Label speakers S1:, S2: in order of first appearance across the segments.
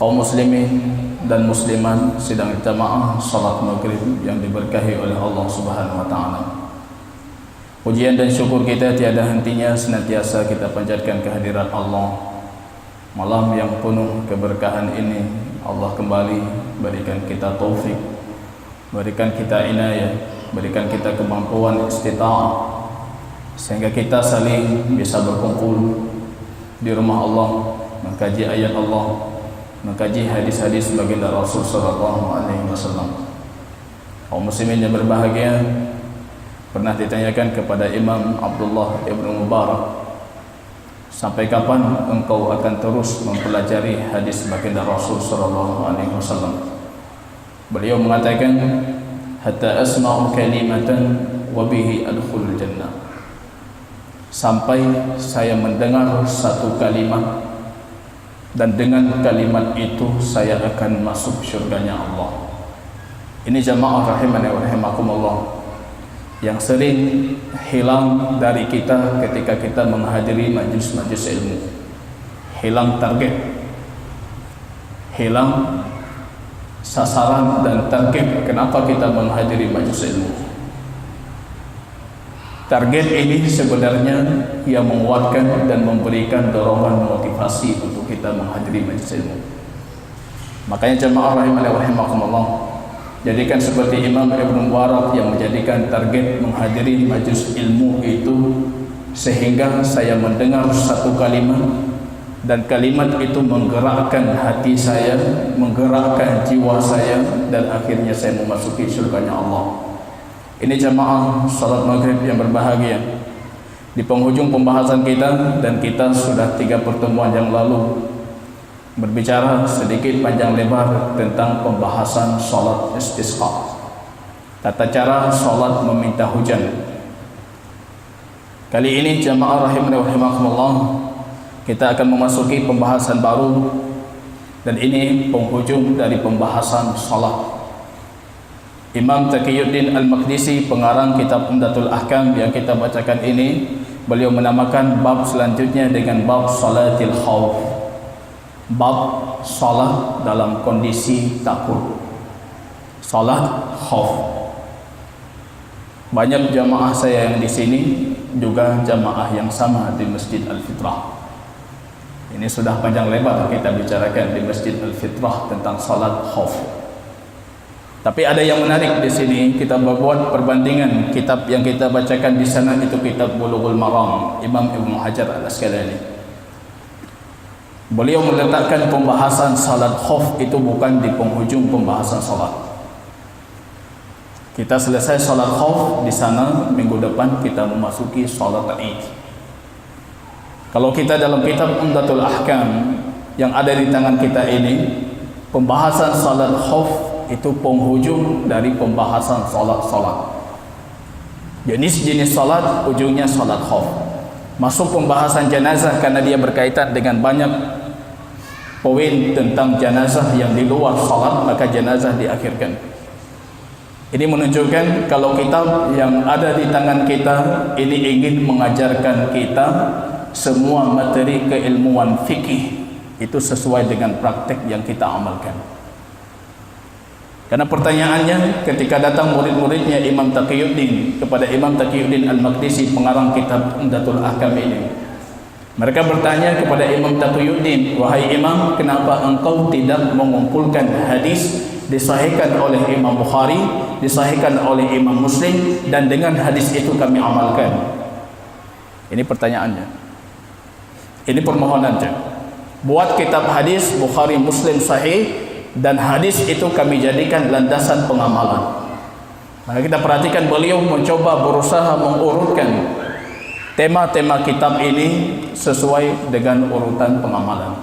S1: Kaum muslimin dan muslimat sidang jamaah salat maghrib yang diberkahi oleh Allah Subhanahu wa taala. Pujian dan syukur kita tiada hentinya senantiasa kita panjatkan kehadirat Allah. Malam yang penuh keberkahan ini Allah kembali berikan kita taufik, berikan kita inayah, berikan kita kemampuan istita'ah sehingga kita saling bisa berkumpul di rumah Allah, mengkaji ayat Allah, mengkaji hadis-hadis baginda Rasul sallallahu alaihi wasallam. Kaum muslimin yang berbahagia, pernah ditanyakan kepada Imam Abdullah Ibn Mubarak, sampai kapan engkau akan terus mempelajari hadis baginda Rasul sallallahu alaihi wasallam? Beliau mengatakan, hatta asma'u kalimatan wa bihi adkhulul jannah. Sampai saya mendengar satu kalimat dan dengan kalimat itu saya akan masuk syurganya Allah. Ini jamaah rahimani wa rahimakumullah yang sering hilang dari kita ketika kita menghadiri majlis-majlis ilmu. Hilang target, hilang sasaran dan target kenapa kita menghadiri majlis ilmu. Target ini sebenarnya yang menguatkan dan memberikan dorongan motivasi untuk kita menghadiri majlis ilmu. Makanya jemaah rahimani wa rahimakumullah, jadikan seperti Imam Ibn Mubarak yang menjadikan target menghadiri majlis ilmu itu sehingga saya mendengar satu kalimat dan kalimat itu menggerakkan hati saya, menggerakkan jiwa saya, dan akhirnya saya memasuki surganya Allah. Ini jamaah salat maghrib yang berbahagia. Di penghujung pembahasan kita, dan kita sudah 3 pertemuan yang lalu berbicara sedikit panjang lebar tentang pembahasan salat istisqa, tata cara salat meminta hujan. Kali ini jamaah rahimani wa rahimakumullah, kita akan memasuki pembahasan baru, dan ini penghujung dari pembahasan salat. Imam Taqiyuddin Al-Maqdisi, pengarang kitab Umdatul Ahkam yang kita bacakan ini, beliau menamakan bab selanjutnya dengan bab salatil khauf. Bab salat dalam kondisi takut. Salat khauf. Banyak jamaah saya yang di sini juga jamaah yang sama di Masjid Al-Fitrah. Ini sudah panjang lebar kita bicarakan di Masjid Al-Fitrah tentang salat khauf. Tapi ada yang menarik di sini, kita membuat perbandingan kitab yang kita bacakan di sana itu kitab Bulughul Maram, Imam Ibnu Hajar Al-Asqalani. Beliau meletakkan pembahasan salat khauf itu bukan di penghujung pembahasan salat. Kita selesai salat khauf di sana, minggu depan kita memasuki salat Id. Kalau kita dalam kitab Umdatul Ahkam yang ada di tangan kita ini, pembahasan salat khauf itu penghujung dari pembahasan salat-salat. Jenis-jenis salat ujungnya salat khauf. Masuk pembahasan jenazah karena dia berkaitan dengan banyak poin tentang jenazah yang di luar salat, maka jenazah diakhirkan. Ini menunjukkan kalau kitab yang ada di tangan kita ini ingin mengajarkan kita semua materi keilmuan fikih itu sesuai dengan praktek yang kita amalkan. Karena pertanyaannya ketika datang murid-muridnya Imam Taqiyuddin kepada Imam Taqiyuddin Al-Maqdisi, pengarang kitab Umdatul Ahkam ini, mereka bertanya kepada Imam Taqiyuddin, wahai Imam, kenapa engkau tidak mengumpulkan hadis disahihkan oleh Imam Bukhari, disahihkan oleh Imam Muslim, dan dengan hadis itu kami amalkan? Ini pertanyaannya, ini permohonannya. Buat kitab hadis Bukhari Muslim sahih, dan hadis itu kami jadikan landasan pengamalan. Maka kita perhatikan beliau mencoba berusaha mengurutkan tema-tema kitab ini sesuai dengan urutan pengamalan.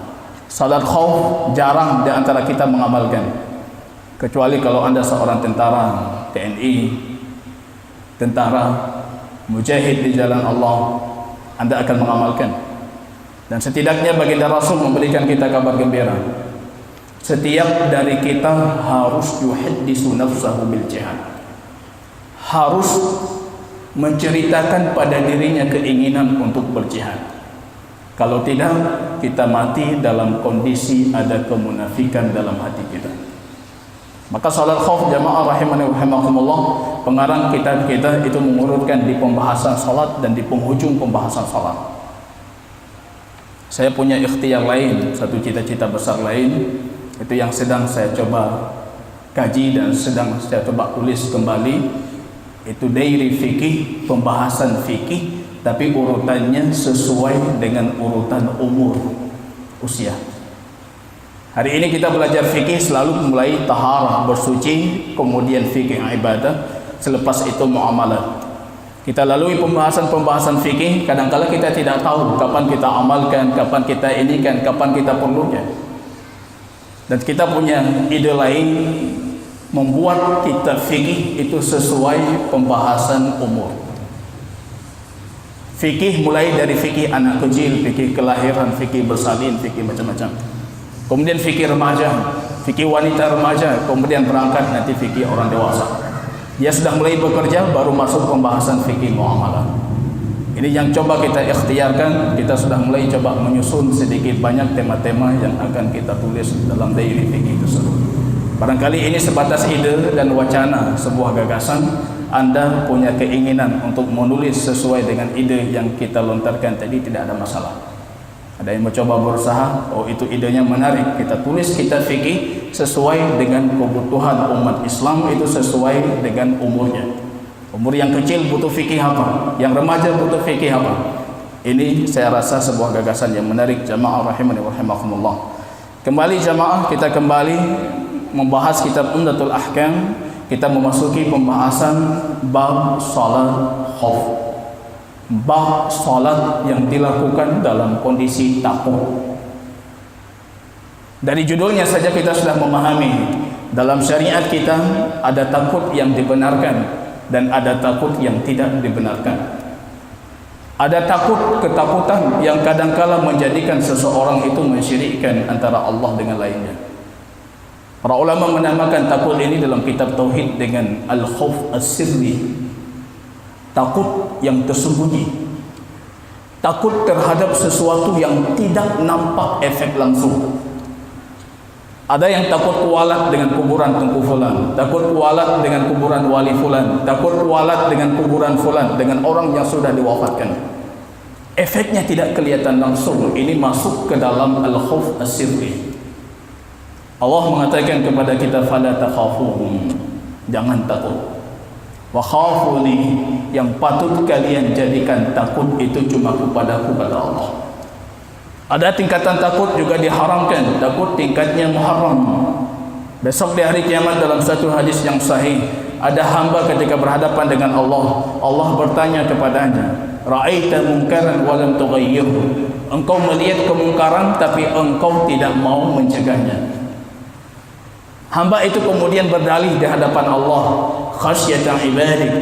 S1: Salat khauf jarang di antara kita mengamalkan, kecuali kalau Anda seorang tentara TNI, tentara mujahid di jalan Allah, Anda akan mengamalkan. Dan setidaknya baginda Rasul memberikan kita kabar gembira, setiap dari kita harus yuhaddisu nafsahu bil jihad, harus menceritakan pada dirinya keinginan untuk berjihad. Kalau tidak, kita mati dalam kondisi ada kemunafikan dalam hati kita. Maka salat khauf jamaah rahimani wa rahimakumullah, pengarang kitab kita itu mengurutkan di pembahasan salat dan di penghujung pembahasan salat. Saya punya ikhtiar lain, satu cita-cita besar lain, itu yang sedang saya coba kaji dan sedang saya coba tulis kembali, itu diary fikih, pembahasan fikih, tapi urutannya sesuai dengan urutan umur, usia. Hari ini kita belajar fikih selalu mulai taharah, bersuci, kemudian fikih ibadah, selepas itu muamalah. Kita lalui pembahasan-pembahasan fikih, kadang-kala kita tidak tahu kapan kita amalkan, kapan kita ini kan, kapan kita perlunya. Dan kita punya ide lain, membuat kita fikih itu sesuai pembahasan umur. Fikih mulai dari fikih anak kecil, fikih kelahiran, fikih bersalin, fikih macam-macam. Kemudian fikih remaja, fikih wanita remaja, kemudian berangkat nanti fikih orang dewasa. Dia sudah mulai bekerja, baru masuk pembahasan fikih muamalah. Ini yang coba kita ikhtiarkan. Kita sudah mulai coba menyusun sedikit banyak tema-tema yang akan kita tulis dalam diary fikih tersebut. Barangkali ini sebatas ide dan wacana, sebuah gagasan. Anda punya keinginan untuk menulis sesuai dengan ide yang kita lontarkan tadi, tidak ada masalah. Ada yang mencoba berusaha, oh itu idenya menarik, kita tulis kitab fikih sesuai dengan kebutuhan umat Islam, itu sesuai dengan umurnya. Umur yang kecil butuh fikih apa, yang remaja butuh fikih apa. Ini saya rasa sebuah gagasan yang menarik jamaah rahimani wa rahimakumullah. Kembali jamaah, kita kembali membahas kitab Umdatul Ahkam. Kita memasuki pembahasan bab salat khauf. Bab salat yang dilakukan dalam kondisi takut. Dari judulnya saja kita sudah memahami, dalam syariat kita ada takut yang dibenarkan dan ada takut yang tidak dibenarkan. Ada ketakutan yang kadangkala menjadikan seseorang itu mensyirikkan antara Allah dengan lainnya. Para ulama menamakan takut ini dalam kitab tauhid dengan al-khauf as-sirri, takut yang tersembunyi, takut terhadap sesuatu yang tidak nampak efek langsung. Ada yang takut kualat dengan kuburan Tengku Fulan, takut kualat dengan kuburan Wali Fulan, takut kualat dengan kuburan Fulan, dengan orang yang sudah diwafatkan. Efeknya tidak kelihatan langsung. Ini masuk ke dalam al-khauf as-sirri. Allah mengatakan kepada kita, fala takhafuhum, jangan takut. Wa khafuni, yang patut kalian jadikan takut itu cuma kepadaku, kata Allah. Ada tingkatan takut juga diharamkan, takut tingkatnya muharram. Besok di hari kiamat dalam satu hadis yang sahih, ada hamba ketika berhadapan dengan Allah, Allah bertanya kepadanya, ra'aita munkaran wa lam tughayyirhu, engkau melihat kemungkaran tapi engkau tidak mau mencegahnya. Hamba itu kemudian berdalih di hadapan Allah, khasyatan ibadik,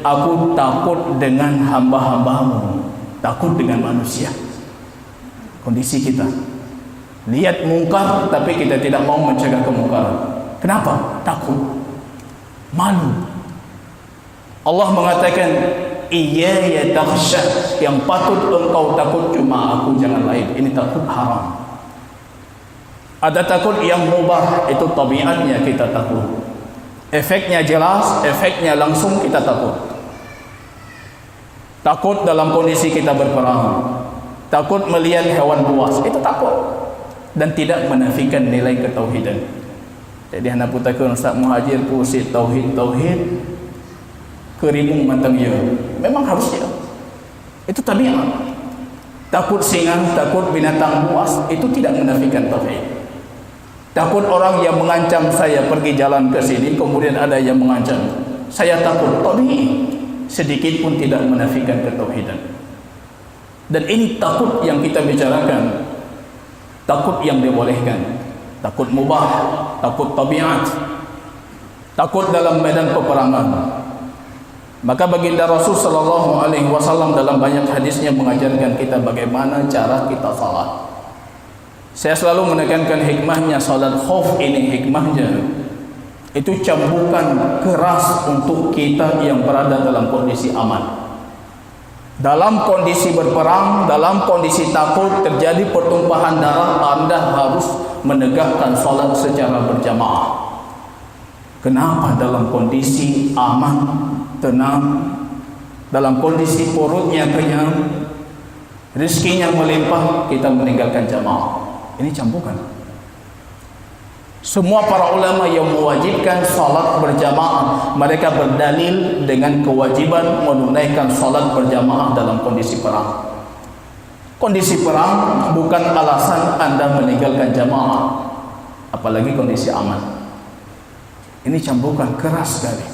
S1: aku takut dengan hamba-hambamu, takut dengan manusia. Kondisi kita lihat mungkar tapi kita tidak mau mencegah kemungkaran. Kenapa? Takut, malu. Allah mengatakan, iyaya takhsha, yang patut engkau takut cuma aku, jangan lain. Ini takut haram. Ada takut yang mubah, itu tabiatnya kita takut. Efeknya jelas, efeknya langsung, kita takut. Takut dalam kondisi kita berperang, takut melihat hewan buas, itu takut. Dan tidak menafikan nilai ketauhidan. Jadi anak putakan Ustaz Muhajir pusing tauhid kerimung matang ya. Memang harusnya. Itu tabiat. Takut singa, takut binatang buas, itu tidak menafikan tauhid. Takut orang yang mengancam saya pergi jalan ke sini, kemudian ada yang mengancam, saya takut. Tabii, sedikit pun tidak menafikan ketauhidan. Dan ini takut yang kita bicarakan, takut yang dibolehkan, takut mubah, takut tabiat, takut dalam medan peperangan. Maka baginda Rasul sallallahu alaihi wasallam dalam banyak hadisnya mengajarkan kita bagaimana cara kita salat. Saya selalu menekankan hikmahnya salat khauf ini, hikmahnya itu cambukan keras untuk kita yang berada dalam kondisi aman. Dalam kondisi berperang, dalam kondisi takut terjadi pertumpahan darah, Anda harus menegakkan salat secara berjamaah. Kenapa dalam kondisi aman, tenang, dalam kondisi perutnya kenyang, rezekinya melimpah, kita meninggalkan jamaah? Ini cambukan. Semua para ulama yang mewajibkan salat berjamaah, mereka berdalil dengan kewajiban menunaikan salat berjamaah dalam kondisi perang. Kondisi perang bukan alasan Anda meninggalkan jamaah, apalagi kondisi aman. Ini cambukan keras sekali.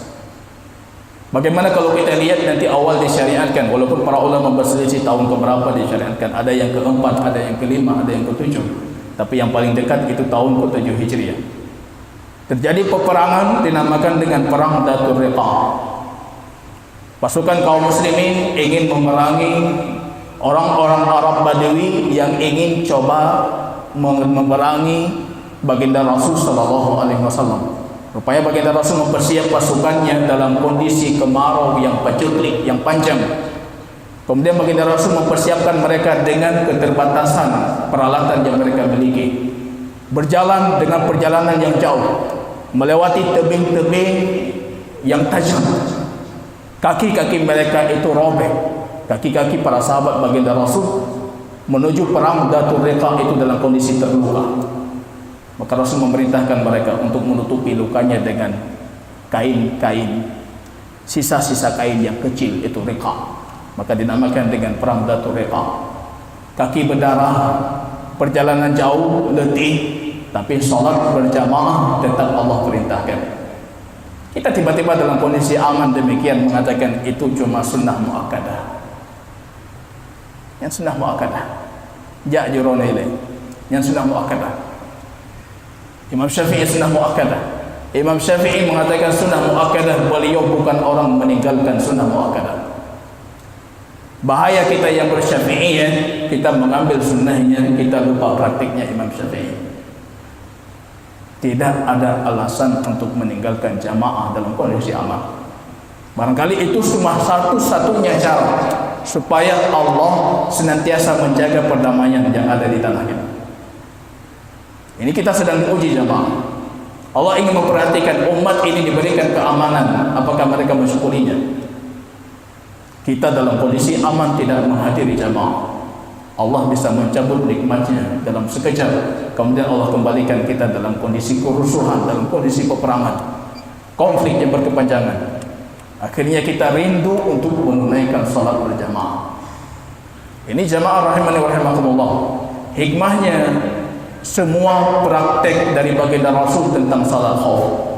S1: Bagaimana kalau kita lihat nanti awal disyariatkan, walaupun para ulama berselisih tahun keberapa disyariatkan, ada yang keempat, ada yang kelima, ada yang ketujuh. Tapi yang paling dekat itu tahun ke-7 Hijriah. Terjadi peperangan dinamakan dengan perang Dhatul Riqa'. Pasukan kaum muslimin ingin memerangi orang-orang Arab Badawi yang ingin coba memerangi baginda Rasul sallallahu alaihi wasallam. Rupanya baginda Rasul mempersiap pasukannya dalam kondisi kemarau yang paceklik, yang panjang. Kemudian baginda Rasul mempersiapkan mereka dengan keterbatasan peralatan yang mereka miliki. Berjalan dengan perjalanan yang jauh, melewati tebing-tebing yang tajam. Kaki-kaki mereka itu robek. Kaki-kaki para sahabat baginda Rasul menuju perang Dhatul Riqa' itu dalam kondisi terluka. Maka Rasul memerintahkan mereka untuk menutupi lukanya dengan kain-kain, sisa-sisa kain yang kecil, itu riqa'. Maka dinamakan dengan perang Dhatul Riqa'. Kaki berdarah, perjalanan jauh, letih, tapi salat berjamaah tetap Allah perintahkan. Kita tiba-tiba dalam kondisi aman demikian mengatakan itu cuma sunnah muakkadah. Yang sunnah muakkadah, ja'juruna ilaih, yang sunnah muakkadah. Imam Syafi'i sunnah muakkadah. Imam Syafi'i mengatakan sunnah muakkadah, beliau bukan orang meninggalkan sunnah muakkadah. Bahaya kita yang bersyafi'iyah, kita mengambil sunnahnya, kita lupa praktiknya Imam Syafi'i. Tidak ada alasan untuk meninggalkan jamaah dalam kondisi aman. Barangkali itu cuma satu-satunya cara supaya Allah senantiasa menjaga perdamaian yang ada di tanah kita. Ini kita sedang diuji jamaah. Allah ingin memperhatikan umat ini diberikan keamanan, apakah mereka mensyukurinya. Kita dalam kondisi aman tidak menghadiri jamaah, Allah bisa mencabut nikmatnya dalam sekejap. Kemudian Allah kembalikan kita dalam kondisi kerusuhan, dalam kondisi peperangan, konflik yang berkepanjangan. Akhirnya kita rindu untuk menunaikan salat berjamaah. Ini jamaah rahimani wa rahimakumullah. Hikmahnya semua praktek dari baginda Rasul tentang salat khauf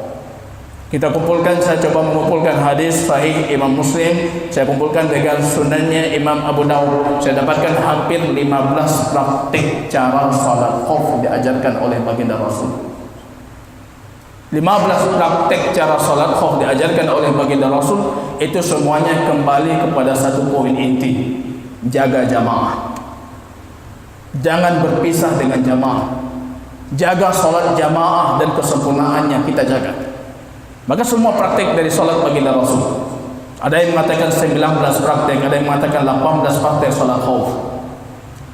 S1: kita kumpulkan. Saya coba mengumpulkan hadis sahih Imam Muslim, saya kumpulkan dengan sunannya Imam Abu Dawud. Saya dapatkan hampir 15 praktik cara salat khauf diajarkan oleh baginda Rasul. 15 praktik cara salat khauf diajarkan oleh baginda Rasul, itu semuanya kembali kepada satu poin inti: jaga jamaah. Jangan berpisah dengan jamaah. Jaga salat jamaah dan kesempurnaannya kita jaga. Maka semua praktik dari salat baginda Rasul, ada yang mengatakan 19 praktik, ada yang mengatakan 18 praktik salat khauf.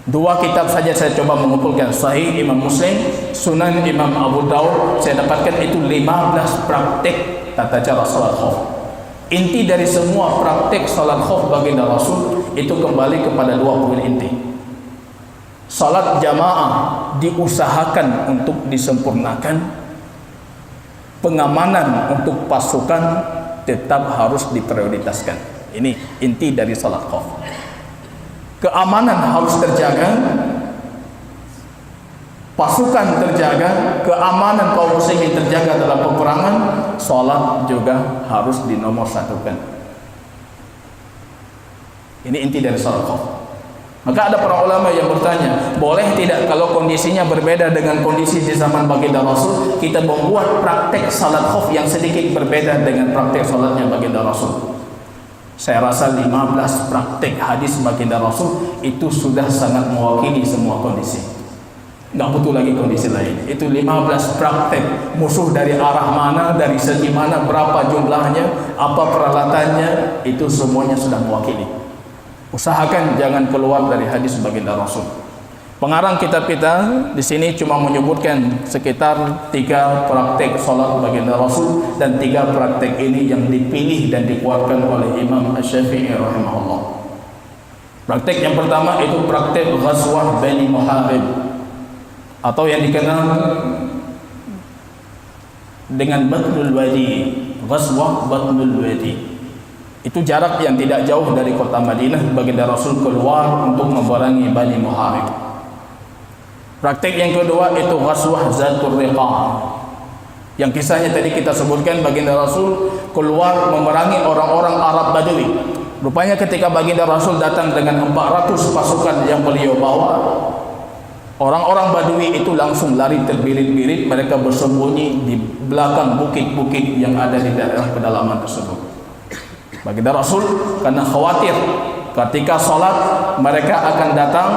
S1: Dua kitab saja saya coba mengumpulkan, Sahih Imam Muslim, Sunan Imam Abu Dawud. Saya dapatkan itu 15 praktik tata cara salat khauf. Inti dari semua praktik salat khauf baginda Rasul itu kembali kepada dua poin inti. Salat jamaah diusahakan untuk disempurnakan. Pengamanan untuk pasukan tetap harus diprioritaskan. Ini inti dari salat khauf. Keamanan harus terjaga, pasukan terjaga, keamanan kaum muslimin terjaga dalam peperangan, salat juga harus dinomorsatukan. Ini inti dari salat khauf. Maka ada para ulama yang bertanya, boleh tidak kalau kondisinya berbeda dengan kondisi di zaman baginda Rasul, kita membuat praktek salat khauf yang sedikit berbeda dengan praktek salatnya baginda Rasul? Saya rasa 15 praktek hadis baginda Rasul itu sudah sangat mewakili semua kondisi. Nggak butuh lagi kondisi lain. Itu 15 praktek. Musuh dari arah mana, dari segi mana, berapa jumlahnya, apa peralatannya, itu semuanya sudah mewakili. Usahakan jangan keluar dari hadis baginda Rasul. Pengarang kitab kita di sini cuma menyebutkan sekitar 3 praktek salat baginda Rasul, dan 3 praktek ini yang dipilih dan dikuatkan oleh Imam Asy-Syafi'i rahimahullah. Praktek yang pertama itu praktek Ghazwah Bani Muharib, atau yang dikenal dengan Batnul Wadi. Ghazwah Batnul Wadi itu jarak yang tidak jauh dari kota Madinah. Baginda Rasul keluar untuk memerangi Bani Muharib. Praktek yang kedua itu Ghazwah Zatul Riqa', yang kisahnya tadi kita sebutkan. Baginda Rasul keluar memerangi orang-orang Arab Badui. Rupanya ketika baginda Rasul datang dengan 400 pasukan yang beliau bawa, orang-orang Badui itu langsung lari terbirit-birit. Mereka bersembunyi di belakang bukit-bukit yang ada di daerah pedalaman tersebut. Baginda Rasul karena khawatir ketika salat mereka akan datang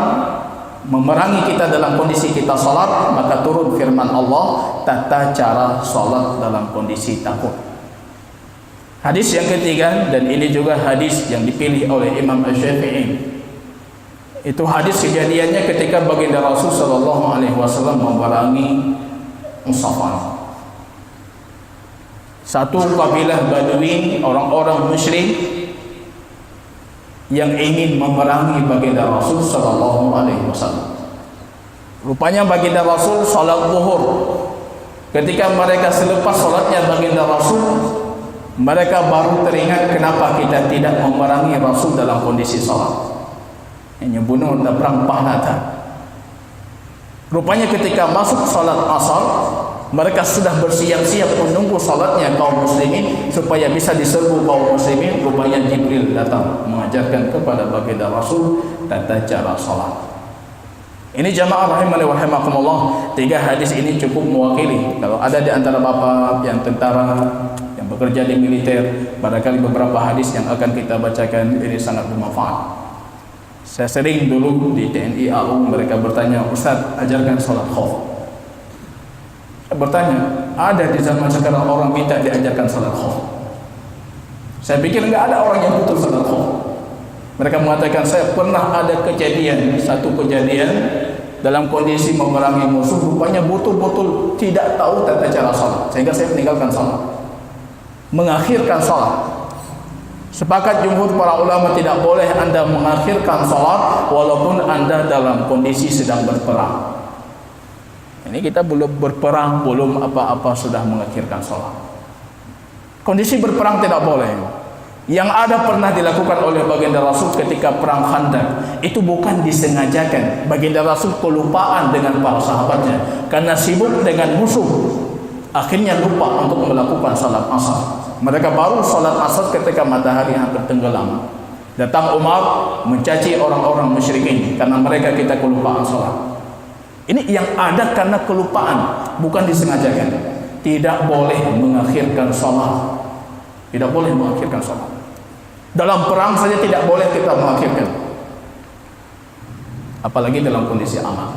S1: memerangi kita dalam kondisi kita salat, maka turun firman Allah, tata cara salat dalam kondisi takut. Hadis yang ketiga, dan ini juga hadis yang dipilih oleh Imam Asy-Syafi'i, itu hadis kejadiannya ketika baginda Rasul sallallahu alaihi wasallam memerangi Musafah. Satu kabilah Badui, orang-orang musyrik yang ingin memerangi baginda Rasul sallallahu alaihi wasallam. Rupanya baginda Rasul salat zuhur. Ketika mereka selepas salatnya baginda Rasul, mereka baru teringat kenapa kita tidak memerangi Rasul dalam kondisi salat. Hanya bunuh dan perang Pahnata. Rupanya ketika masuk salat asar, mereka sudah bersiap-siap menunggu salatnya kaum muslimin supaya bisa diserbu kaum muslimin. Rupanya Jibril datang mengajarkan kepada baginda Rasul tata cara salat. Ini jamaah rahimani wa rahimakumullah, 3 hadis ini cukup mewakili. Kalau ada di antara bapak yang tentara, yang bekerja di militer, barangkali beberapa hadis yang akan kita bacakan ini sangat bermanfaat. Saya sering dulu di TNI AU, mereka bertanya, Ustaz, ajarkan salat khauf. Bertanya, ada di zaman sekarang orang minta diajarkan salat khauf? Saya pikir enggak ada orang yang butuh salat khauf. Mereka mengatakan, saya pernah ada satu kejadian dalam kondisi memerangi musuh, rupanya betul-betul tidak tahu tata cara salat, sehingga saya meninggalkan salat, mengakhirkan salat. Sepakat jumhur para ulama tidak boleh Anda mengakhirkan salat walaupun Anda dalam kondisi sedang berperang. Ini kita belum berperang, belum apa-apa sudah mengakhirkan salat. Kondisi berperang tidak boleh. Yang ada pernah dilakukan oleh baginda Rasul ketika perang Khandaq, itu bukan disengajakan. Baginda Rasul kelupaan dengan para sahabatnya karena sibuk dengan musuh, akhirnya lupa untuk melakukan salat asar. Mereka baru salat asar ketika matahari hampir tenggelam. Datang Umar mencaci orang-orang musyrikin karena mereka kita kelupaan salat. Ini yang ada karena kelupaan, bukan disengajakan. Tidak boleh mengakhirkan salat. Tidak boleh mengakhirkan salat. Dalam perang saja tidak boleh kita mengakhirkan, apalagi dalam kondisi aman.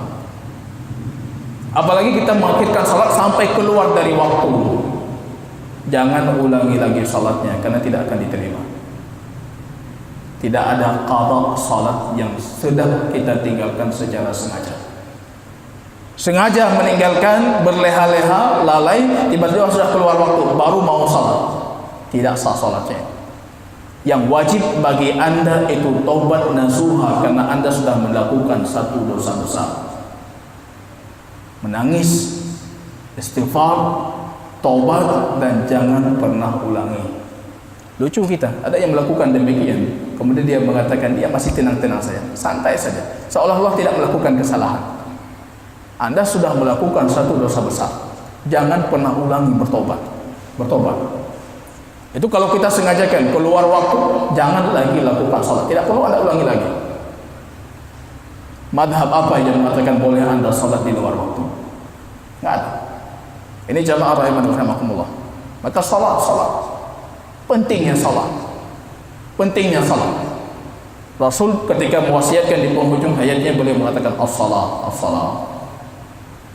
S1: Apalagi kita mengakhirkan salat sampai keluar dari waktu. Jangan ulangi lagi salatnya karena tidak akan diterima. Tidak ada qada salat yang sudah kita tinggalkan secara sengaja. Sengaja meninggalkan, berleha-leha, lalai, tiba-tiba sudah keluar waktu, baru mau salat. Tidak sah salatnya. Yang wajib bagi Anda itu taubat nasuha, karena Anda sudah melakukan satu dosa besar. Menangis, istighfar, taubat, dan jangan pernah ulangi. Lucu kita, ada yang melakukan demikian, kemudian dia mengatakan dia masih tenang-tenang saja, santai saja, seolah-olah tidak melakukan kesalahan. Anda sudah melakukan satu dosa besar, jangan pernah ulangi, bertobat. Itu kalau kita sengajakan keluar waktu, jangan lagi lakukan salat, tidak perlu Anda ulangi lagi. Madhab apa yang mengatakan boleh Anda salat di luar waktu? Nggak ada. Ini jamaah rahimani rahimakumullah. Maka salat, pentingnya salat. Rasul ketika mewasiatkan di penghujung hayatnya beliau mengatakan as-salat.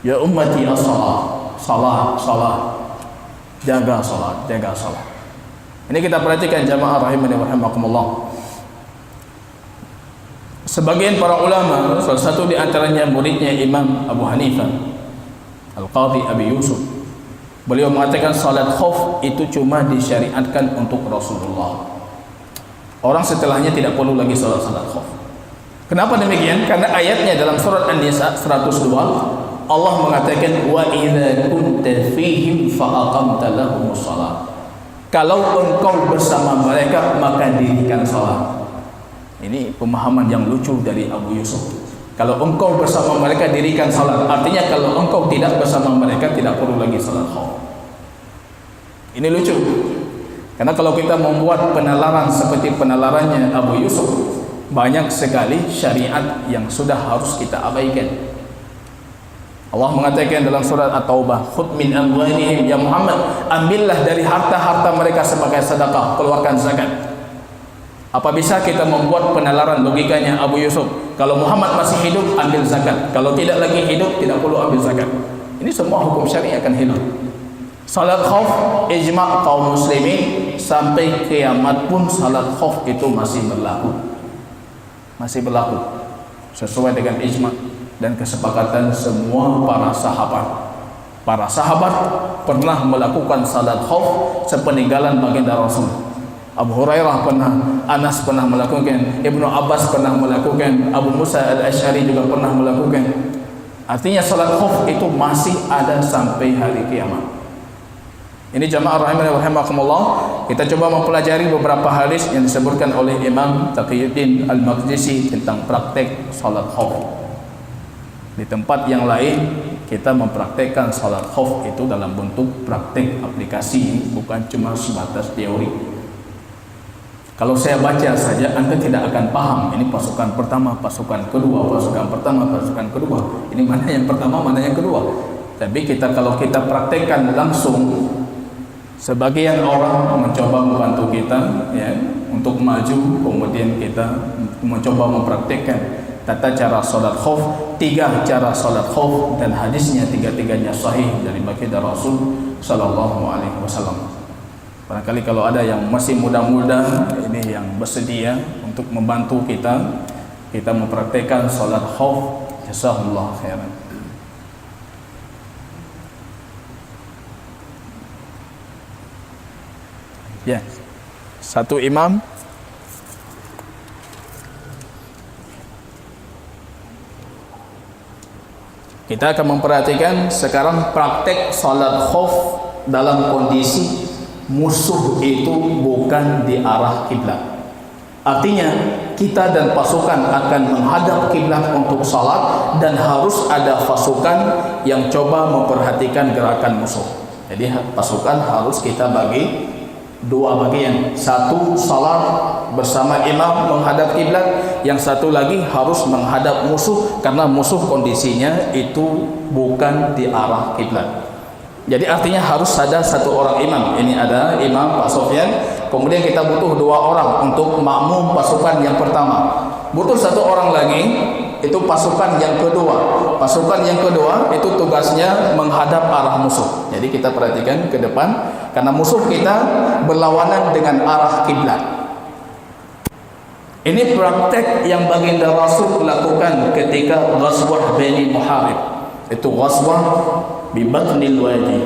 S1: Ya ummati as-salat, salat. Jaga salat. Ini kita perhatikan jamaah rahimani rahimakumullah. Sebagian para ulama, salah satu di antaranya muridnya Imam Abu Hanifah, Al-Qadhi Abi Yusuf, beliau mengatakan salat khauf itu cuma disyariatkan untuk Rasulullah. Orang setelahnya tidak perlu lagi salat khauf. Kenapa demikian? Karena ayatnya dalam surat An-Nisa 102, Allah mengatakan wa idza kunta fihim fa aqamta lahumus shalah. Kalau engkau bersama mereka maka dirikan salat. Ini pemahaman yang lucu dari Abu Yusuf. Kalau engkau bersama mereka dirikan salat, artinya kalau engkau tidak bersama mereka tidak perlu lagi salat khauf. Ini lucu. Karena kalau kita membuat penalaran seperti penalarannya Abu Yusuf, banyak sekali syariat yang sudah harus kita abaikan. Allah mengatakan dalam surat At-Taubah, khudh min amwalihim, ya Muhammad, ambillah dari harta-harta mereka sebagai sedekah, keluarkan zakat. Apa bisa kita membuat penalaran logikanya Abu Yusuf? Kalau Muhammad masih hidup, ambil zakat. Kalau tidak lagi hidup, tidak perlu ambil zakat. Ini semua hukum syariah akan hilang. Salat khauf, ijma' kaum muslimin, sampai kiamat pun salat khauf itu masih berlaku. Masih berlaku. Sesuai dengan ijma' dan kesepakatan semua para sahabat. Para sahabat pernah melakukan salat khauf sepeninggalan baginda Rasul. Abu Hurairah pernah, Anas pernah melakukan, Ibnu Abbas pernah melakukan, Abu Musa Al-Asy'ari juga pernah melakukan. Artinya salat khauf itu masih ada sampai hari kiamat. Ini jamaah rahimani wa rahimakumullah, kita coba mempelajari beberapa hadis yang disebutkan oleh Imam Taqiyuddin Al-Maqdisi tentang praktek salat khauf. Di tempat yang lain kita mempraktekkan salat khauf itu dalam bentuk praktek aplikasi, bukan cuma sebatas teori. Kalau saya baca saja, Anda tidak akan paham ini pasukan pertama, pasukan kedua, pasukan pertama, pasukan kedua. Ini mana yang pertama, mana yang kedua. Tapi kalau kita praktekkan langsung, sebagian orang mencoba membantu kita ya, untuk maju, kemudian kita mencoba mempraktekkan tata cara salat khauf, 3 cara salat khauf, dan hadisnya 3-tiganya sahih dari baginda Rasul sallallahu alaihi wasallam. Barangkali kalau ada yang masih muda-muda ini yang bersedia untuk membantu kita mempraktekkan salat khauf, jazakumullah khairan. Ya, satu imam kita akan memperhatikan sekarang praktek salat khauf dalam kondisi musuh itu bukan di arah kiblat. Artinya kita dan pasukan akan menghadap kiblat untuk salat, dan harus ada pasukan yang coba memperhatikan gerakan musuh. Jadi pasukan harus kita bagi 2 bagian. Satu salat bersama imam menghadap kiblat, yang satu lagi harus menghadap musuh karena musuh kondisinya itu bukan di arah kiblat. Jadi artinya harus ada 1 orang imam. Ini ada imam Pak Sofyan, kemudian kita butuh 2 orang untuk makmum pasukan yang pertama. Butuh 1 orang lagi, itu pasukan yang kedua. Pasukan yang kedua itu tugasnya menghadap arah musuh. Jadi kita perhatikan ke depan, karena musuh kita berlawanan dengan arah kiblat. Ini praktek yang baginda Rasul lakukan ketika Ghazwah Bani Muharib. Itu Ghazwah bi batnil wadi.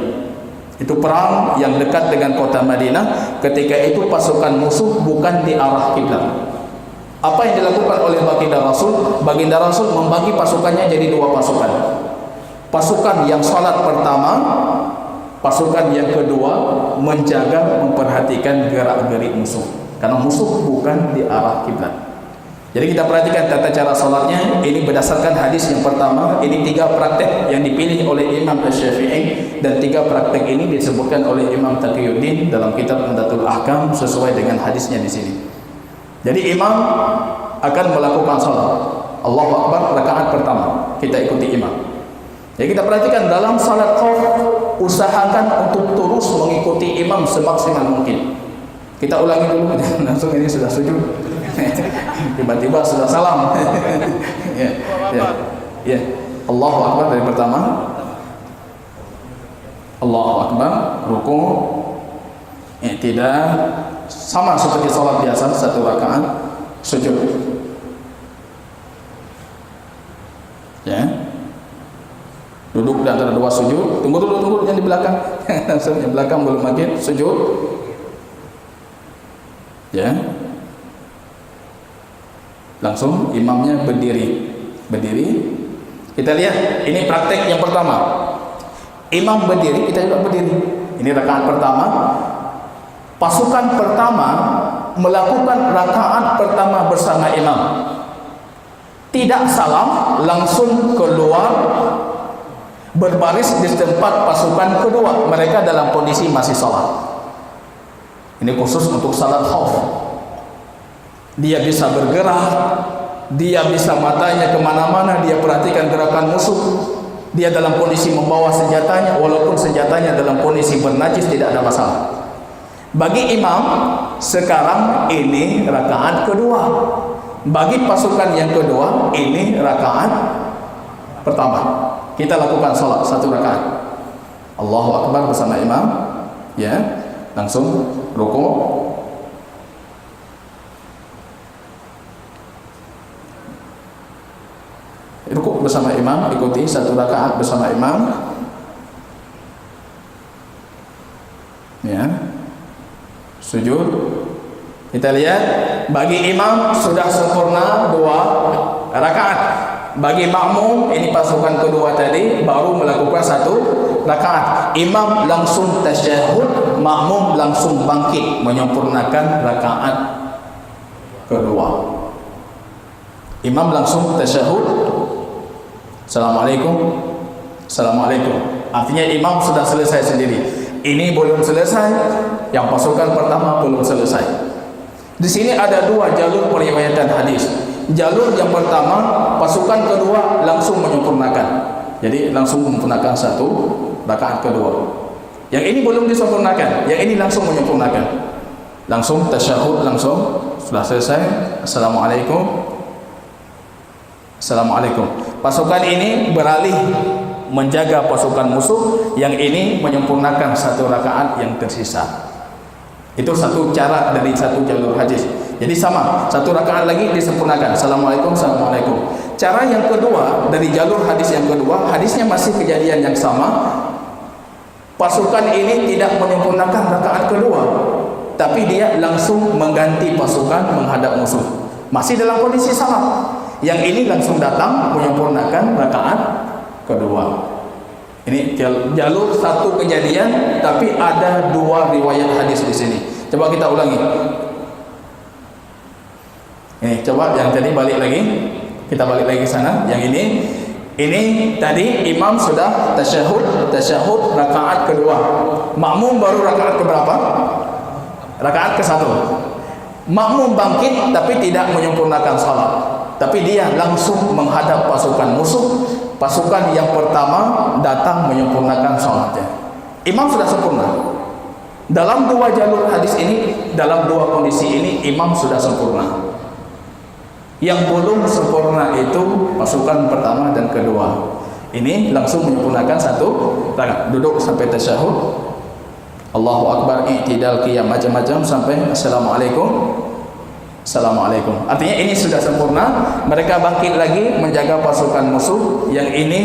S1: Itu perang yang dekat dengan kota Madinah. Ketika itu pasukan musuh bukan di arah kiblat. Apa yang dilakukan oleh baginda Rasul? Baginda Rasul membagi pasukannya jadi 2 pasukan. Pasukan yang salat pertama, pasukan yang kedua menjaga, memperhatikan gerak-gerik musuh. Karena musuh bukan di arah kiblat. Jadi kita perhatikan tata cara salatnya. Ini berdasarkan hadis yang pertama. Ini 3 praktek yang dipilih oleh Imam Asy-Syafi'i, dan 3 praktek ini disebutkan oleh Imam Taqiyuddin dalam kitab Umdatul Ahkam sesuai dengan hadisnya di sini. Jadi imam akan melakukan salat Allahu Akbar rakaat pertama, kita ikuti imam. Jadi kita perhatikan dalam salat khauf, usahakan untuk terus mengikuti imam semaksimal mungkin. Kita ulangi dulu, langsung ini sudah sujud. Tiba-tiba sudah salam. Ya. Allahu Akbar dari pertama. Allahu Akbar, ruku, i'tidal, sama seperti salat biasa 1 rakaat, sujud. dua sujud. Tunggu dulu yang di belakang. Yang belakang belum lagi sujud. Ya. Langsung imamnya berdiri. Kita lihat, ini praktek yang pertama. Imam berdiri, kita juga berdiri. Ini rakaat pertama. Pasukan pertama melakukan rakaat pertama bersama imam. Tidak salam, langsung keluar berbaris di tempat pasukan kedua. Mereka dalam kondisi masih salat. Ini khusus untuk salat khauf. Dia bisa bergerak, dia bisa matanya kemana-mana, dia perhatikan gerakan musuh. Dia dalam kondisi membawa senjatanya, walaupun senjatanya dalam kondisi bernajis, tidak ada masalah. Bagi imam, sekarang ini rakaat kedua. Bagi pasukan yang kedua, ini rakaat pertama. Kita lakukan salat satu rakaat. Allahu Akbar bersama imam, ya, langsung rukuk. Rukuk bersama imam, ikuti satu rakaat bersama imam. Ya. Sujud. Kita lihat, bagi imam sudah sempurna 2 rakaat. Bagi makmum, ini pasukan kedua tadi baru melakukan 1 rakaat. Imam langsung tasyahud, makmum langsung bangkit menyempurnakan rakaat kedua. Imam langsung tasyahud. Assalamualaikum. Artinya imam sudah selesai sendiri. Ini belum selesai, yang pasukan pertama belum selesai. Di sini ada 2 jalur periwayatan hadis. Jalur yang pertama, pasukan kedua langsung menyempurnakan. Jadi langsung menyempurnakan 1 rakaat kedua. Yang ini belum disempurnakan, yang ini langsung menyempurnakan. Langsung tasyahud, langsung sudah selesai. Assalamualaikum. Pasukan ini beralih menjaga pasukan musuh, yang ini menyempurnakan 1 rakaat yang tersisa. Itu satu cara dari 1 jalur hadis. Jadi sama, 1 rakaat lagi disempurnakan. Assalamualaikum. Cara yang kedua dari jalur hadis yang kedua, hadisnya masih kejadian yang sama. Pasukan ini tidak menyempurnakan rakaat kedua, tapi dia langsung mengganti pasukan menghadap musuh. Masih dalam kondisi salat. Yang ini langsung datang menyempurnakan rakaat kedua. Ini jalur 1 kejadian, tapi ada 2 riwayat hadis di sini. Coba kita ulangi. Ini coba yang tadi balik lagi. Kita balik lagi ke sana. Yang ini tadi imam sudah tasyahud rakaat kedua. Makmum baru rakaat keberapa? Rakaat ke-1. Makmum bangkit tapi tidak menyempurnakan salat. Tapi dia langsung menghadap pasukan musuh. Pasukan yang pertama datang menyempurnakan salatnya. Imam sudah sempurna. Dalam 2 jalur hadis ini, dalam 2 kondisi ini, imam sudah sempurna. Yang belum sempurna itu pasukan pertama dan kedua. Ini langsung menyempurnakan 1 rakaat. Duduk sampai tasyahud. Allahu Akbar, i'tidal, qiyam, macam-macam sampai Assalamualaikum. Artinya ini sudah sempurna. Mereka bangkit lagi menjaga pasukan musuh. Yang ini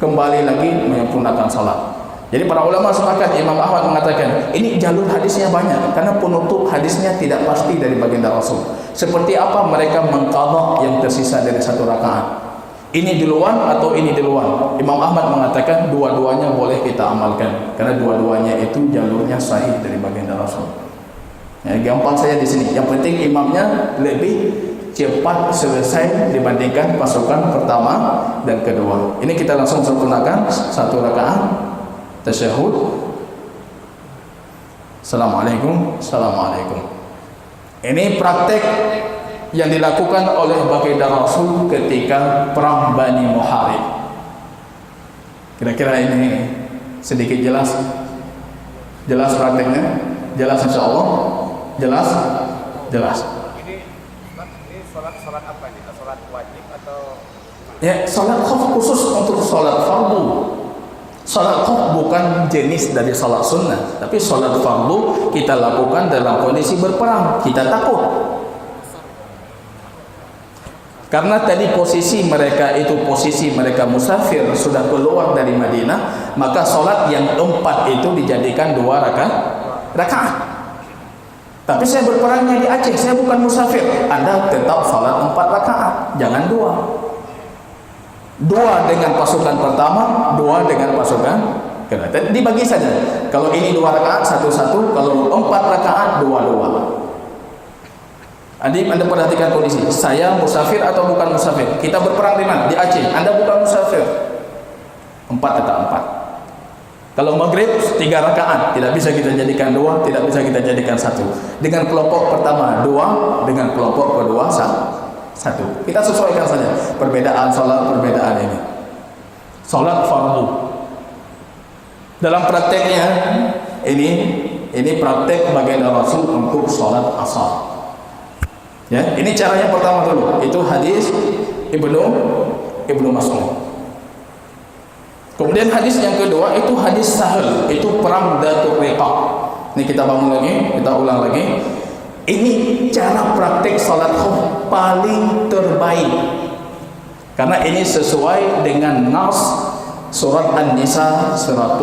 S1: kembali lagi menyempurnakan salat. Jadi para ulama sepakat, Imam Ahmad mengatakan ini jalur hadisnya banyak, karena penutup hadisnya tidak pasti dari baginda Rasul. Seperti apa mereka mengqadha yang tersisa dari 1 rakaat. Ini duluan atau ini duluan. Imam Ahmad mengatakan dua-duanya boleh kita amalkan, karena dua-duanya itu jalurnya sahih dari baginda Rasul. Ya, gampang saja di sini. Yang penting imamnya lebih cepat selesai dibandingkan pasukan pertama dan kedua. Ini kita langsung sempurnakan 1 rakaat tasyahud. Assalamualaikum. Ini praktek yang dilakukan oleh baginda Rasul ketika perang Bani Muharib. Kira-kira ini sedikit jelas prakteknya? Jelas insyaallah? Jelas.
S2: Ini salat apa nih? Salat wajib atau?
S1: Ya, salat khauf khusus untuk salat fardu. Salat khauf bukan jenis dari salat sunnah, tapi salat fardu kita lakukan dalam kondisi berperang. Kita takut. Karena tadi posisi mereka itu posisi mereka musafir, sudah keluar dari Madinah, maka solat yang 4 itu dijadikan 2 rakaat. Tapi saya berperangnya di Aceh, saya bukan musafir. Anda tetap salat 4 rakaat, jangan 2. 2 dengan pasukan pertama, 2 dengan pasukan kedua. Dibagi saja. Kalau ini 2 rakaat, 1-1. Kalau 4 rakaat, 2-2. Adik, Anda perhatikan kondisi. Saya musafir atau bukan musafir? Kita berperang di mana? Di Aceh. Anda bukan musafir. 4 tetap 4. Kalau maghrib 3 rakaat, tidak bisa kita jadikan 2, tidak bisa kita jadikan 1. Dengan kelompok pertama 2, dengan kelompok kedua 1. Kita sesuaikan saja perbedaan salat, perbedaan ini. Salat fardu. Dalam prakteknya ini praktek baginda Rasul untuk salat asar. Ya, ini caranya pertama dulu. Itu hadis Ibnu Mas'ud. Kemudian hadis yang kedua itu hadis Sahal, itu perang Dhatul Riqah. Ini kita bangun lagi, kita ulang lagi. Ini cara praktik salat khauf paling terbaik. Karena ini sesuai dengan nas surat An-Nisa 102.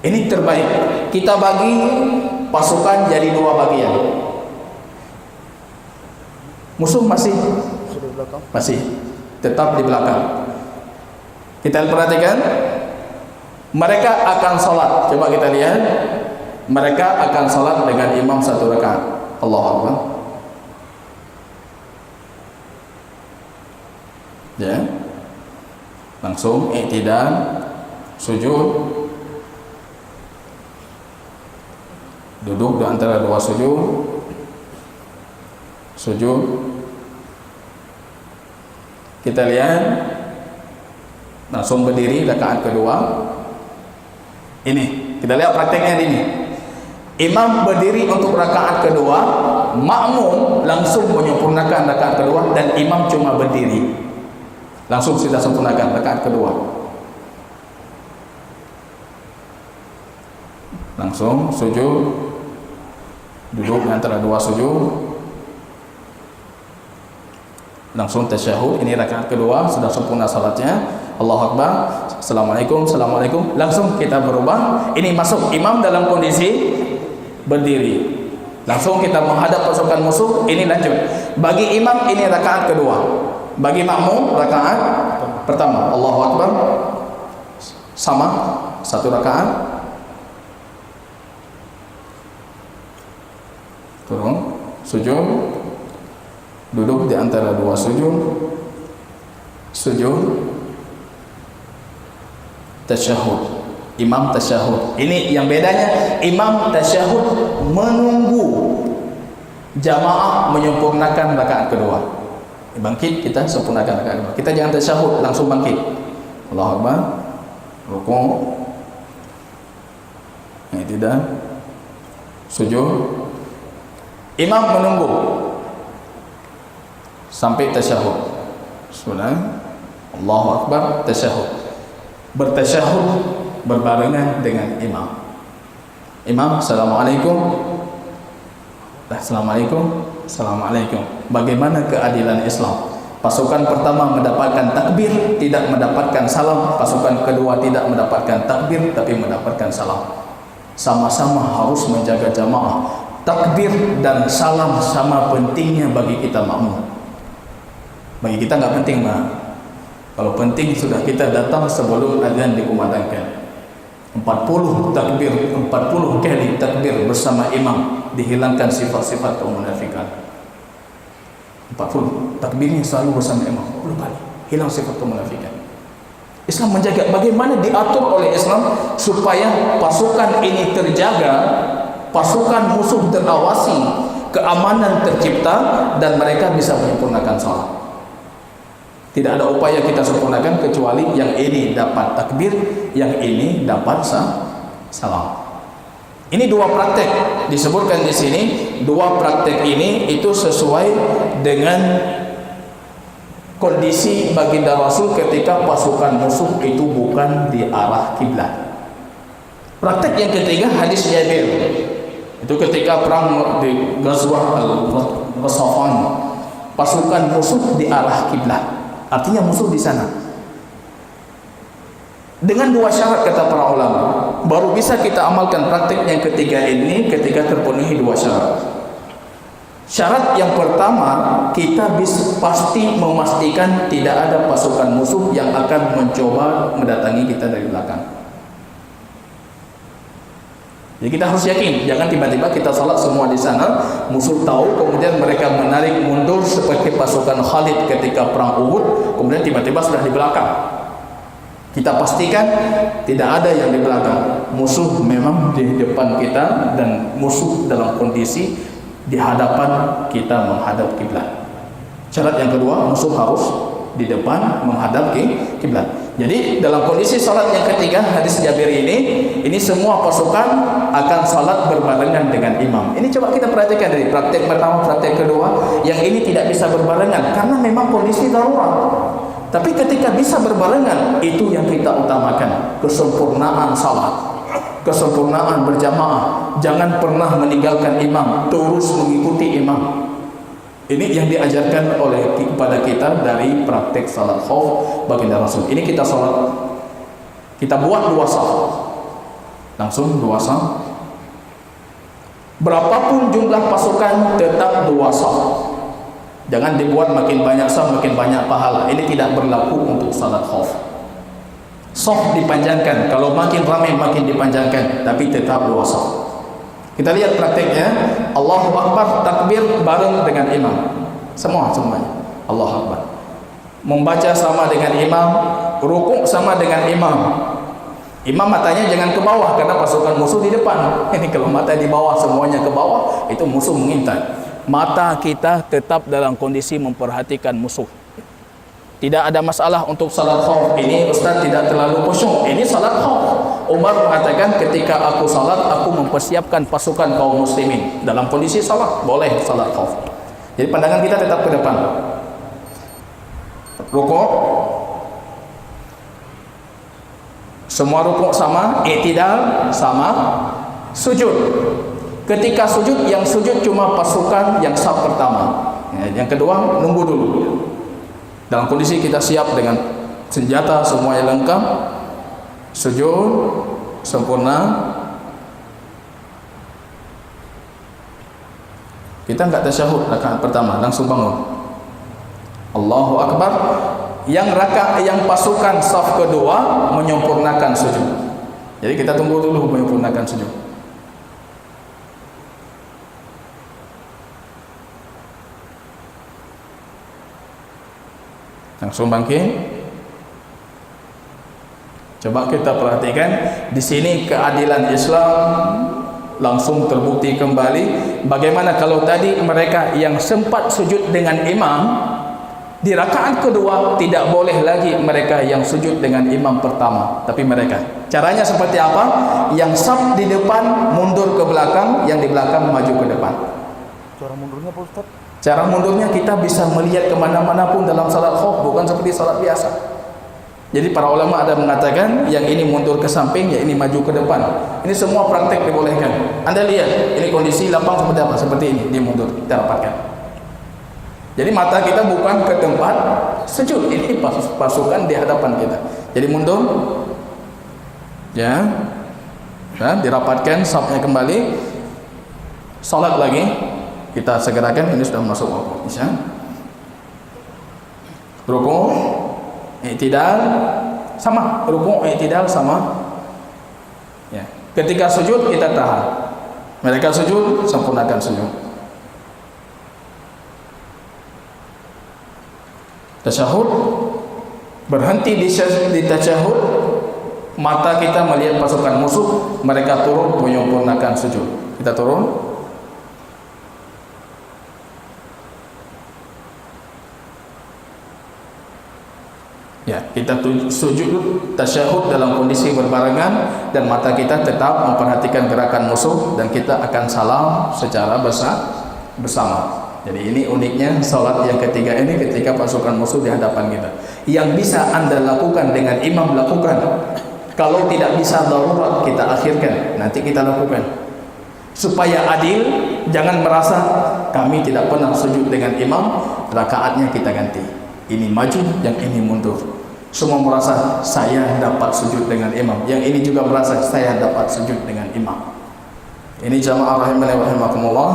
S1: Ini terbaik. Kita bagi pasukan jadi 2 bagian. Musuh masih tetap di belakang. Kita perhatikan, mereka akan salat. Coba kita lihat, mereka akan salat dengan imam 1 rakaat. Allahu Akbar. Ya, langsung i'tidal, sujud, duduk di antara 2 sujud. Kita lihat, langsung berdiri rakaat kedua. Ini kita lihat prakteknya ini. Imam berdiri untuk rakaat kedua, makmum langsung menyempurnakan rakaat kedua, dan imam cuma berdiri. Langsung sudah sempurnakan rakaat kedua. Langsung sujud, duduk antara 2 sujud. Langsung tasyahud. Ini rakaat kedua, sudah sempurna salatnya. Allahu Akbar, Assalamualaikum, Assalamualaikum. Langsung kita berubah. Ini masuk imam dalam kondisi berdiri. Langsung kita menghadap pasukan musuh. Ini lanjut. Bagi imam ini rakaat kedua. Bagi makmum rakaat pertama. Allahu Akbar. Sama 1 rakaat. Turun, sujud. Duduk di antara 2 sujud. Tasyahud. Imam tasyahud. Ini yang bedanya, imam tasyahud menunggu jamaah menyempurnakan rakaat kedua. Bangkit, kita sempurnakan rakaat kedua. Kita jangan tasyahud langsung bangkit. Allahu Akbar. Rukuk. I'tidal. Sujud. Imam menunggu sampai tasyahud. Bismillah. Allahu Akbar, tasyahud. Bertasyahud berbarengan dengan imam. Imam, Assalamualaikum. Assalamualaikum. Assalamualaikum. Bagaimana keadilan Islam? Pasukan pertama mendapatkan takbir, tidak mendapatkan salam. Pasukan kedua tidak mendapatkan takbir, tapi mendapatkan salam. Sama-sama harus menjaga jamaah. Takbir dan salam sama pentingnya bagi kita makmum. Bagi kita enggak penting, Pak. Kalau penting sudah kita datang sebelum azan dikumandangkan. 40 takbir, 40 kali takbir bersama imam, dihilangkan sifat-sifat kemunafikan. 40 takbirnya selalu bersama imam, 40 kali, hilang sifat kemunafikan. Islam menjaga, bagaimana diatur oleh Islam supaya pasukan ini terjaga, pasukan musuh terawasi, keamanan tercipta, dan mereka bisa menyempurnakan salat. Tidak ada upaya kita sempurnakan kecuali yang ini dapat takbir, yang ini dapat salam. Ini 2 praktek disebutkan di sini. 2 praktek ini itu sesuai dengan kondisi baginda Rasul ketika pasukan musuh itu bukan di arah kiblat. Praktek yang ketiga hadis Jabir. Itu ketika perang di Ghazwah Al-Ghassafan. pasukan musuh di arah kiblat. Artinya musuh di sana. Dengan dua syarat kata para ulama, baru bisa kita amalkan praktik yang ketiga ini ketika terpenuhi dua syarat. Syarat yang pertama, kita bisa pasti memastikan tidak ada pasukan musuh yang akan mencoba mendatangi kita dari belakang. Jadi kita harus yakin, jangan tiba-tiba kita salat semua di sana, musuh tahu, kemudian mereka menarik mundur seperti pasukan Khalid ketika perang Uhud, kemudian tiba-tiba sudah di belakang. Kita pastikan tidak ada yang di belakang. Musuh memang di depan kita dan musuh dalam kondisi di hadapan kita menghadap kiblat. Syarat yang kedua, musuh harus di depan menghadap kiblat. Jadi dalam kondisi salat yang ketiga hadis Jabir ini semua pasukan akan salat berbarengan dengan imam. Ini coba kita perhatikan dari praktek pertama, praktek kedua, yang ini tidak bisa berbarengan karena memang kondisi darurat. Tapi ketika bisa berbarengan, itu yang kita utamakan, kesempurnaan salat, kesempurnaan berjamaah. Jangan pernah meninggalkan imam, terus mengikuti imam. Ini yang diajarkan oleh kepada kita dari praktek salat khauf baginda Rasul. Ini kita salat, kita buat dua saf, langsung dua saf. Berapapun jumlah pasukan tetap dua saf. Jangan dibuat makin banyak saf makin banyak pahala. Ini tidak berlaku untuk salat khauf. Saf dipanjangkan, kalau makin ramai makin dipanjangkan, tapi tetap dua saf. Kita lihat prakteknya, Allahu Akbar, takbir bareng dengan imam. Semuanya. Allahu Akbar. Membaca sama dengan imam, rukuk sama dengan imam. Imam matanya jangan ke bawah karena pasukan musuh di depan. Ini kalau mata di bawah semuanya ke bawah, itu musuh mengintai. Mata kita tetap dalam kondisi memperhatikan musuh. Tidak ada masalah untuk salat khauf. Ini Ustaz tidak terlalu khusyuk. Ini salat khauf. Umar mengatakan ketika aku salat, aku mempersiapkan pasukan kaum muslimin. Dalam kondisi salat, boleh salat khauf. Jadi pandangan kita tetap ke depan. Rukuk, semua rukuk sama, i'tidal sama, sujud. Ketika sujud, yang sujud cuma pasukan yang saf pertama. Yang kedua, nunggu dulu. Dalam kondisi kita siap dengan senjata semuanya lengkap, sujud sempurna. Kita enggak tasyahud rakaat pertama, langsung bangun. Allahu Akbar. Yang pasukan saf kedua menyempurnakan sujud. Jadi kita tunggu dulu menyempurnakan sujud. Langsung bangkit. Coba kita perhatikan di sini keadilan Islam langsung terbukti kembali. Bagaimana kalau tadi mereka yang sempat sujud dengan imam di rakaat kedua tidak boleh lagi mereka yang sujud dengan imam pertama, tapi mereka caranya seperti apa? Yang saf di depan mundur ke belakang, yang di belakang maju ke depan.
S2: Cara mundurnya Pak Ustaz?
S1: Cara mundurnya kita bisa melihat kemana-mana pun dalam salat khauf, bukan seperti salat biasa. Jadi para ulama ada mengatakan yang ini mundur ke samping, yang ini maju ke depan. Ini semua praktek dibolehkan. Anda lihat, ini kondisi lapang seperti apa? Seperti ini, dia mundur, kita rapatkan. Jadi mata kita bukan ke tempat sujud, ini pasukan di hadapan kita. Jadi mundur, ya, dan dirapatkan, safnya kembali, salat lagi. Kita segerakan, ini sudah masuk waktu Isya. Rukuk, i'tidal sama, rukuk i'tidal sama. Ya. Ketika sujud kita tahan. Mereka sujud, sempurnakan sujud. Tasyahud, berhenti di tasyahud, mata kita melihat pasukan musuh, mereka turun menyempurnakan sujud. Kita turun. Ya, kita sujud tasyahud dalam kondisi berbarengan dan mata kita tetap memperhatikan gerakan musuh dan kita akan salam secara bersama. Jadi ini uniknya salat yang ketiga ini ketika pasukan musuh di hadapan kita. Yang bisa Anda lakukan dengan imam lakukan. Kalau tidak bisa darurat kita akhirkan, nanti kita lakukan. Supaya adil, jangan merasa kami tidak pernah sujud dengan imam, rakaatnya kita ganti. Ini maju, yang ini mundur. Semua merasa saya dapat sujud dengan imam, yang ini juga merasa saya dapat sujud dengan imam. Ini jamaah rahimani wa rahimakumullah,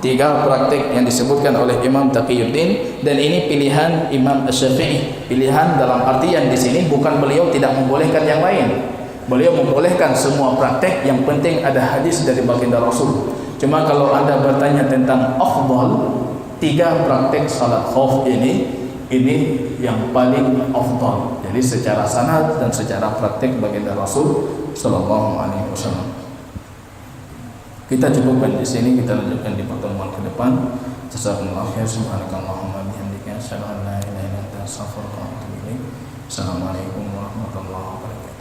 S1: 3 praktik yang disebutkan oleh Imam Taqiyuddin, dan ini pilihan Imam Asy-Syafi'i. Pilihan dalam artian di sini bukan beliau tidak membolehkan yang lain. Beliau membolehkan semua praktek, yang penting ada hadis dari baginda Rasul. Cuma kalau Anda bertanya tentang afdal, 3 praktek salat khauf ini yang paling afdal. Jadi secara sanad dan secara praktek baginda Rasul sallallahu alaihi wasallam. Kita cukupkan di sini, kita lanjutkan di pertemuan ke depan. Jazakumullahu khairan, subhanakallahumma bihamdika, asyhadu an la ilaha illa anta, astaghfiruka wa atubu ilaik. Assalamualaikum warahmatullahi wabarakatuh.